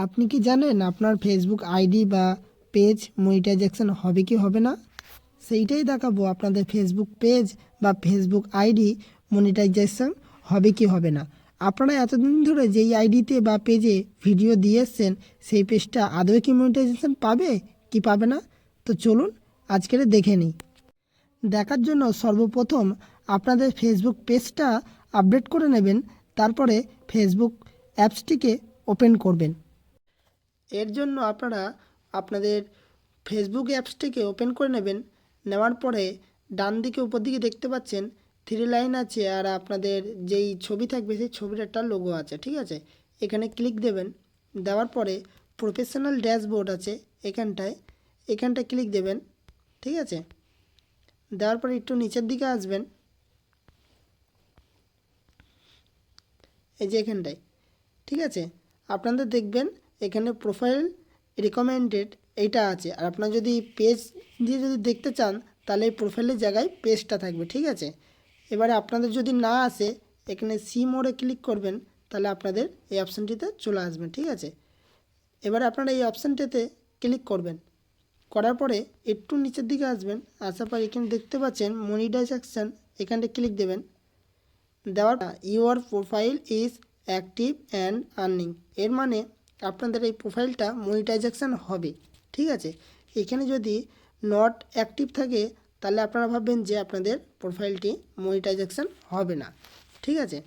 আপনি কি জানেন আপনার ফেসবুক আইডি বা পেজ মনিটাইজেশন হবে কি হবে না? সেইটাই দেখাবো, আপনাদের ফেসবুক পেজ বা ফেসবুক আইডি মনিটাইজেশন হবে কি হবে না। আপনারা এতদিন ধরে যেই আইডিতে বা পেজে ভিডিও দিয়ে এসছেন সেই পেজটা আদৌ কি মনিটাইজেশন পাবে কি পাবে না? তো চলুন আজকের দেখে নিই। দেখার জন্য সর্বপ্রথম আপনাদের ফেসবুক পেজটা আপডেট করে নেবেন, তারপরে ফেসবুক অ্যাপসটিকে ওপেন করবেন। এর জন্য আপনারা আপনাদের ফেসবুক অ্যাপসটিকে ওপেন করে নেবেন। নেওয়ার পরে ডান দিকে উপর দিকে দেখতে পাচ্ছেন 3 লাইন আছে, আর আপনাদের যেই ছবি থাকবে সেই ছবির একটা লোগো আছে, ঠিক আছে। এখানে ক্লিক দেবেন। দেওয়ার পরে প্রফেশনাল ড্যাশবোর্ড আছে, এখানটায় ক্লিক দেবেন, ঠিক আছে। দেওয়ার পরে একটু নিচের দিকে আসবেন, এই যে এখানটায়, ঠিক আছে। আপনাদের দেখবেন এখানে প্রোফাইল রিকমেন্ডেড এইটা আছে, আর আপনারা যদি পেজ দিয়ে যদি দেখতে চান তাহলে এই প্রোফাইলের জায়গায় পেজটা থাকবে, ঠিক আছে। এবারে আপনাদের যদি না আসে এখানে সি মোড়ে ক্লিক করবেন, তাহলে আপনাদের এই অপশানটিতে চলে আসবেন, ঠিক আছে। এবারে আপনারা এই অপশানটিতে ক্লিক করবেন, করার পরে একটু নিচের দিকে আসবেন, আসার পর এখানে দেখতে পাচ্ছেন মনিটাইজেশন, এখানটায় ক্লিক দেবেন। দেওয়ার your profile is active and earning, এর মানে আপনাদের এই প্রোফাইলটা মনিটাইজেশন হবে, ঠিক আছে। এখানে যদি নট অ্যাক্টিভ থাকে তাহলে আপনারা ভাববেন যে আপনাদের প্রোফাইলটি মনিটাইজেশন হবে না, ঠিক আছে।